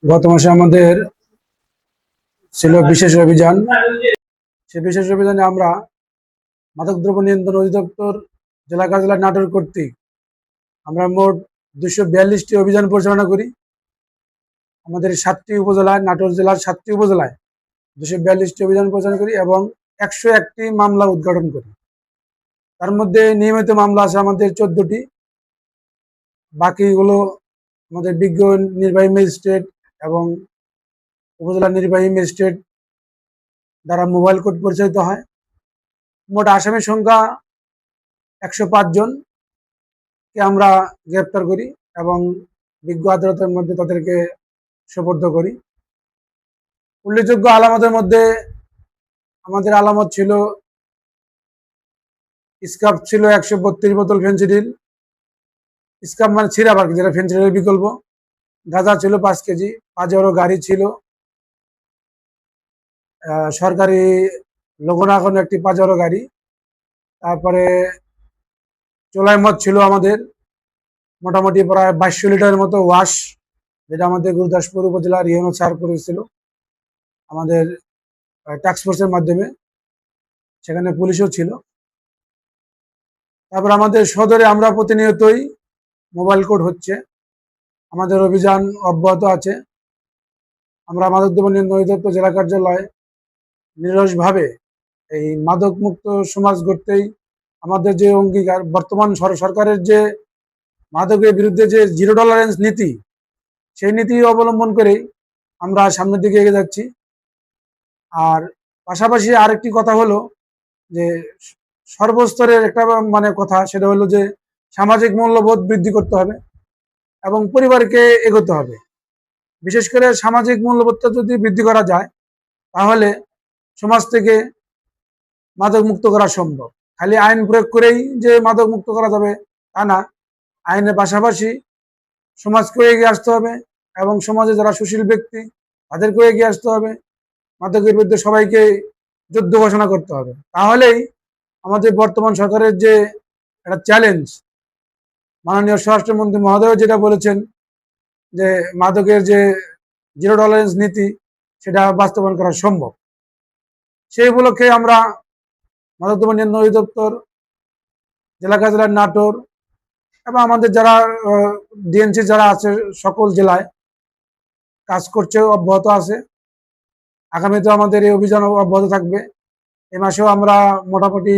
গত মাসে আমাদের ছিল বিশেষ অভিযান। সেই বিশেষ অভিযানে আমরা মাদকদ্রব্য নিয়ন্ত্রণ অধিদপ্তর জেলা কার্যালয় নাটোর কর্তৃক আমরা মোট 242টি অভিযান পরিচালনা করি। আমাদের 7টি উপজেলায়, নাটোর জেলার 7টি উপজেলায় 242টি অভিযান পরিচালনা করি এবং 101টি মামলা উদ্ঘাটন করি। তার মধ্যে নিয়মিত মামলা আছে আমাদের 14টি, বাকিগুলো আমাদের বিজ্ঞ নির্বাহী ম্যাজিস্ট্রেট এবং উপজেলা নির্বাহী ম্যাজিস্ট্রেট দ্বারা মোবাইল কোর্ট পরিচালিত হয়। মোট আসামির সংখ্যা 105 জনকে আমরা গ্রেপ্তার করি এবং বিজ্ঞ আদালতের মধ্যে তাদেরকে সোপর্দ করি। উল্লেখযোগ্য আলামতের মধ্যে আমাদের আলামত ছিল স্কাপ ছিল 132 বোতল ফেন্সিডিল, স্কাপ মানে সিরাপ আর কি, যেটা ফেন্সিডিলের বিকল্প। গাঁজা ছিল 5 কেজি, পাজেরো গাড়ি ছিল, সরকারি লোগোনাগন একটি পাজেরো গাড়ি। তারপরে চোলাই মদ ছিল আমাদের মোটামুটি প্রায় 2200 লিটারের মতো ওয়াশ, যেটা আমাদের গুরুদাসপুর উপজেলার ইউনো স্যার করেছিল আমাদের টাস্ক ফোর্সের মাধ্যমে, সেখানে পুলিশও ছিল। তারপর আমাদের সদরে আমরা প্রতিনিয়তই মোবাইল কোর্ট হচ্ছে, আমাদের অভিযান অব্যাহত আছে। আমরা মাদকদ্রব্য নিয়ন্ত্রণ অধিদপ্তর জেলা কার্যালয় নিরসভাবে এই মাদক মুক্ত সমাজ গড়তেই আমাদের যে অঙ্গীকার, বর্তমান সরকারের যে মাদকের বিরুদ্ধে যে 0 টলারেন্স নীতি, সেই নীতি অবলম্বন করেই আমরা সামনের দিকে এগিয়ে যাচ্ছি। আর পাশাপাশি আরেকটি কথা হলো যে সর্বস্তরের একটা মানে কথা, সেটা হলো যে সামাজিক মূল্যবোধ বৃদ্ধি করতে হবে এবং পরিবারকে এগোতে হবে। বিশেষ করে সামাজিক মূল্যবোধটা যদি বৃদ্ধি করা যায়, তাহলে সমাজ থেকে মাদক মুক্ত করা সম্ভব। খালি আইন প্রয়োগ করেই যে মাদক মুক্ত করা যাবে তা না, আইনের পাশাপাশি সমাজকেও এগিয়ে আসতে হবে এবং সমাজে যারা সুশীল ব্যক্তি তাদেরকেও এগিয়ে আসতে হবে। মাদকের বিরুদ্ধে সবাইকে যুদ্ধ ঘোষণা করতে হবে। তাহলেই আমাদের বর্তমান সরকারের যে একটা চ্যালেঞ্জ, মাননীয় স্বরাষ্ট্রমন্ত্রী মহোদয় যেটা বলেছেন যে মাদকের যে 0 টলারেন্স নীতি, সেটা বাস্তবায়ন করা সম্ভব। সেই উপলক্ষে আমরা মাদকদ্রব্য নিয়ন্ত্রণ অধিদপ্তর জেলা কার্যালয় নাটোর এবং আমাদের যারা ডিএনসি যারা আছে সকল জেলায় কাজ করছে, অব্যাহত আছে। আগামীতে আমাদের এই অভিযান অব্যাহত থাকবে। এই মাসেও আমরা মোটামুটি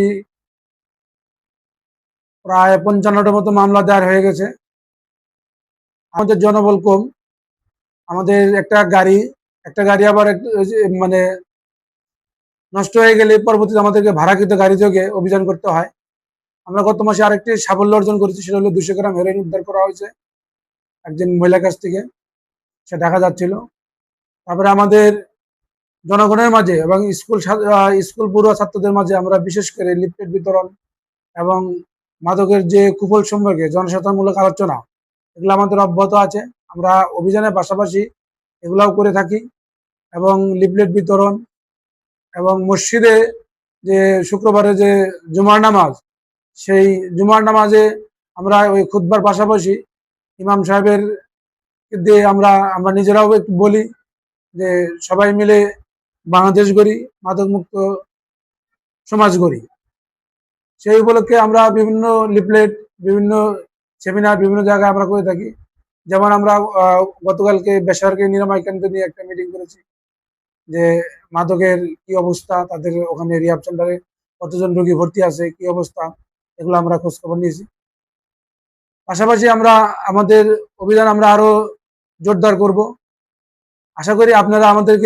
প্রায় 55টার মতো মামলা দায়ের হয়ে গেছে। আমাদের জনবল কম, আমাদের একটা গাড়ি আবার মানে নষ্ট হয়ে গেলে পরবর্তীতে আমাদেরকে ভাড়াকৃত গাড়ি যোগে অভিযান করতে হয়। আমরা গত মাসে আরেকটি সাফল্য অর্জন করেছি, সেটা হলো 200 গ্রাম হেরোইন উদ্ধার করা হয়েছে একজন মহিলার কাছ থেকে, সে ঢাকা যাচ্ছিল। তারপরে আমাদের জনগণের মাঝে এবং স্কুল পড়ুয়া ছাত্রদের মাঝে আমরা বিশেষ করে লিফলেট বিতরণ এবং মাদকের যে কুফল সম্পর্কে জনসচেতনমূলক আলোচনা, এগুলো আমাদের অব্যাহত আছে। আমরা অভিযানের পাশাপাশি এগুলাও করে থাকি এবং লিফলেট বিতরণ এবং মসজিদে যে শুক্রবারে যে জুমার নামাজ, সেই জুমার নামাজে আমরা ওই খুতবার পাশাপাশি ইমাম সাহেবের দিয়ে আমরা নিজেরাও একটু বলি যে সবাই মিলে বাংলাদেশ গড়ি, মাদক মুক্ত সমাজ গড়ি। সেই উপলক্ষে আমরা বিভিন্ন লিফলেট, বিভিন্ন সেমিনার বিভিন্ন জায়গায় আমরা করে থাকি। যেমন আমরা গতকালকে বেসরকারি নিরাময় কেন্দ্র নিয়ে একটা মিটিং করেছি যে মাদকের কি অবস্থা, তাদের ওখানে রিহাব সেন্টারে কতজন রোগী ভর্তি আছে, কি অবস্থা, এগুলো আমরা খোঁজখবর নিয়েছি। পাশাপাশি আমরা আমাদের অভিযান আমরা আরো জোরদার করব। আশা করি আপনারা আমাদেরকে